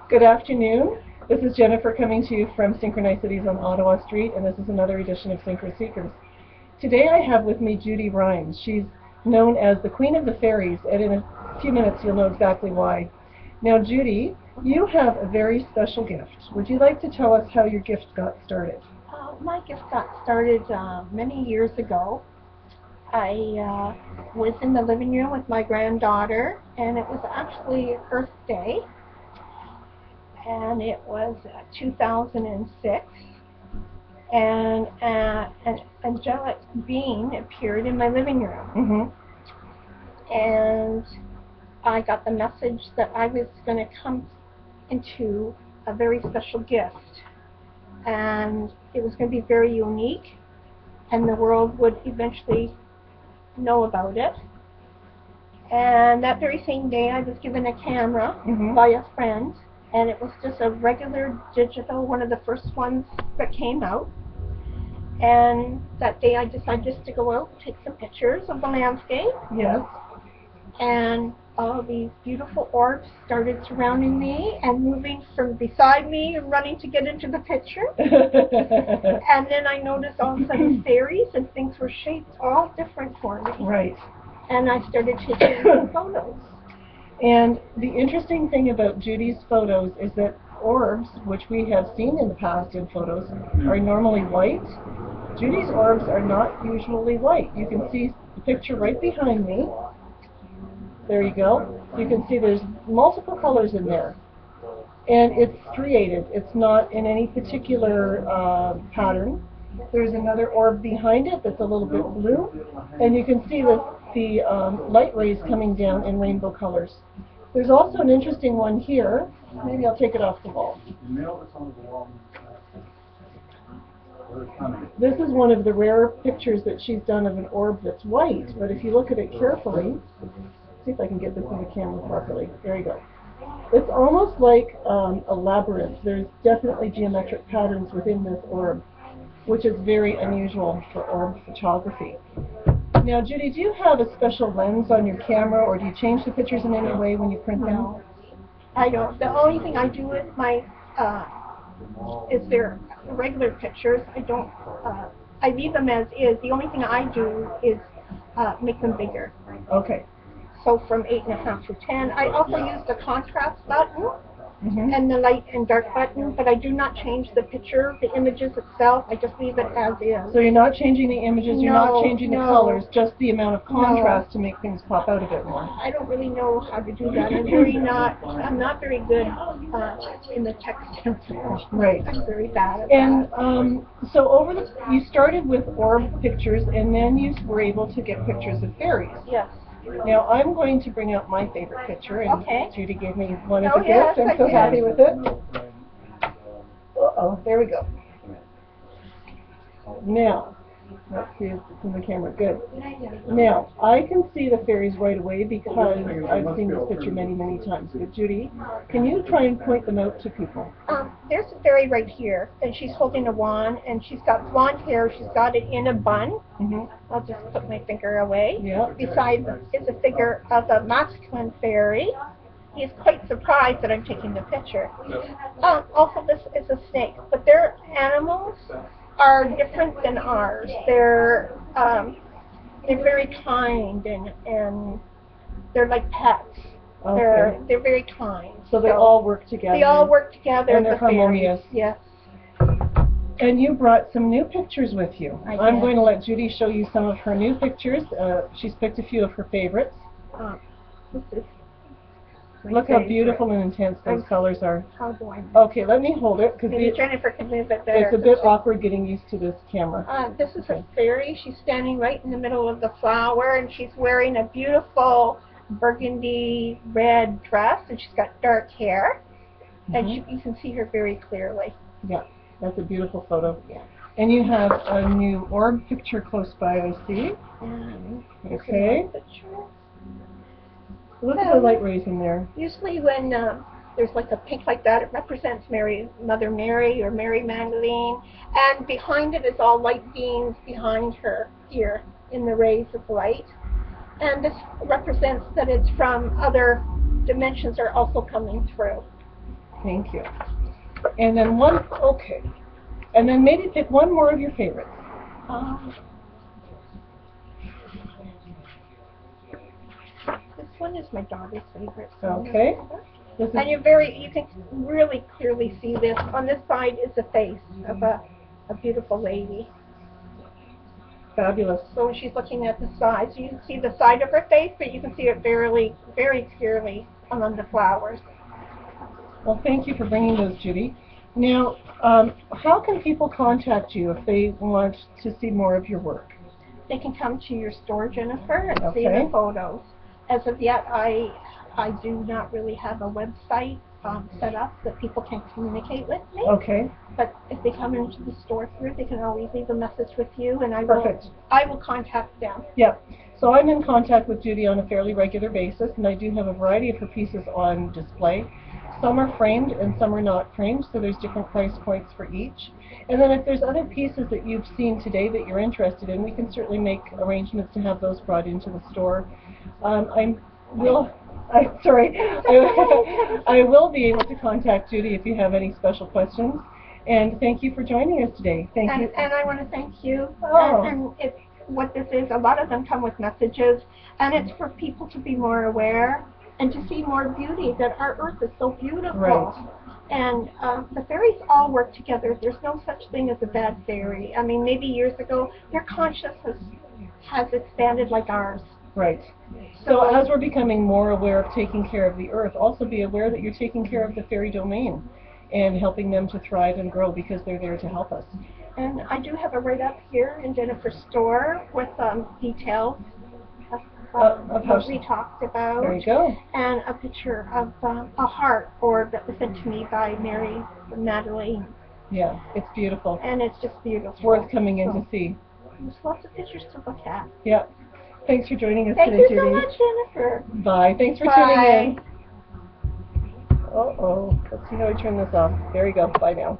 Good afternoon. This is Jennifer coming to you from Synchronicities on Ottawa Street, and this is another edition of Synchro-seekers. Today I have with me Judy Rhymes. She's known as the Queen of the Fairies, and in a few minutes you'll know exactly why. Now, Judy, you have a very special gift. Would you like to tell us how your gift got started? My gift got started many years ago. I was in the living room with my granddaughter, and it was actually Earth Day, and it was 2006, and an angelic being appeared in my living room. And I got the message that I was going to come into a very special gift, and it was going to be very unique, and the world would eventually know about it. And that very same day I was given a camera by a friend, and it was just a regular digital, one of the first ones that came out. And that day I decided just to go out and take some pictures of the landscape. Yes. And all these beautiful orbs started surrounding me and moving from beside me and running to get into the picture. And then I noticed all of a sudden fairies and things were shaped all different for me. Right. And I started taking photos. And the interesting thing about Judy's photos is that orbs, which we have seen in the past in photos, are normally white. Judy's orbs are not usually white. You can see the picture right behind me. There you go. You can see there's multiple colors in there. And it's striated. It's not in any particular pattern. There's another orb behind it that's a little bit blue. And you can see the light rays coming down in rainbow colors. There's also an interesting one here. Maybe I'll take it off the wall. This is one of the rare pictures that she's done of an orb that's white, but if you look at it carefully, see if I can get this in the camera properly. There you go. It's almost like a labyrinth. There's definitely geometric patterns within this orb, which is very unusual for orb photography. Now, Judy, do you have a special lens on your camera, or do you change the pictures in any way when you print them? No, I don't. The only thing I do with my is their regular pictures. I don't. I leave them as is. The only thing I do is make them bigger. Okay. So from 8.5 to 10. I also use the contrast button and the light and dark button, but I do not change the picture, the images itself. I just leave it as is. So you're not changing the images, you're not changing the colors, just the amount of contrast to make things pop out a bit more. I don't really know how to do that. I'm not very good in the text. Right. I'm very bad at and that. So you started with orb pictures, and then you were able to get pictures of fairies. Yes. Now I'm going to bring out my favorite picture, and Judy gave me one as a yes, gift. I'm so happy with it. Uh-oh, there we go. Now, let's see if it's in the camera. Good. Now, I can see the fairies right away because I've seen this picture many, many times. But Judy, can you try and point them out to people? There's a fairy right here, and she's holding a wand, and she's got blonde hair. She's got it in a bun. I'll just put my finger away. Yeah. Beside is a figure of a masculine fairy. He's quite surprised that I'm taking the picture. Also, this is a snake, but their animals are different than ours. They're very kind, and they're like pets. Okay. They're very kind. So they all work together. They all work together. And they're harmonious. Yes. And you brought some new pictures with you. I'm going to let Judy show you some of her new pictures. She's picked a few of her favorites. Look how beautiful and intense those colors are. How do I? Okay, let me hold it, because Jennifer can move it there. It's a bit awkward getting used to this camera. This is a fairy. She's standing right in the middle of the flower, and she's wearing a beautiful burgundy red dress, and she's got dark hair, and you can see her very clearly. Yeah, that's a beautiful photo. Yeah. And you have a new orb picture close by, I see. Okay. Look at the light rays in there. Usually when there's like a pink like that, it represents Mother Mary or Mary Magdalene, and behind it is all light beams behind her here in the rays of light. And this represents that it's from other dimensions are also coming through. Thank you. And then one, okay. And then maybe pick one more of your favorites. This one is my daughter's favorite. Okay. And you can really clearly see this. On this side is the face of a beautiful lady. Fabulous. So when she's looking at the side, so you can see the side of her face, but you can see it very clearly among the flowers. Well, thank you for bringing those, Judy. Now, how can people contact you if they want to see more of your work? They can come to your store, Jennifer, and see the photos. As of yet, I do not really have a website set up that people can communicate with me. Okay. But if they come into the store here, they can always leave a message with you, and I will contact them. Yep. So I'm in contact with Judy on a fairly regular basis, and I do have a variety of her pieces on display. Some are framed and some are not framed, so there's different price points for each. And then if there's other pieces that you've seen today that you're interested in, we can certainly make arrangements to have those brought into the store. I will be able to contact Judy if you have any special questions. And thank you for joining us today. Thank you. And I want to thank you. Oh. And what this is, a lot of them come with messages, and it's for people to be more aware and to see more beauty, that our earth is so beautiful. Right. And the fairies all work together. There's no such thing as a bad fairy. I mean, maybe years ago, their consciousness has expanded like ours. Right. So as we're becoming more aware of taking care of the earth, also be aware that you're taking care of the fairy domain and helping them to thrive and grow, because they're there to help us. And I do have a write-up here in Jennifer's store with details of what we talked about. There you go. And a picture of a heart orb that was sent to me by Mary Magdalene. Yeah, it's beautiful. And it's just beautiful. It's worth coming in to see. There's lots of pictures to look at. Yeah. Thanks for joining us today, Judy. Thank you so much, Jennifer. Bye. Thanks for tuning in. Uh-oh. Let's see how I turn this off. There you go. Bye now.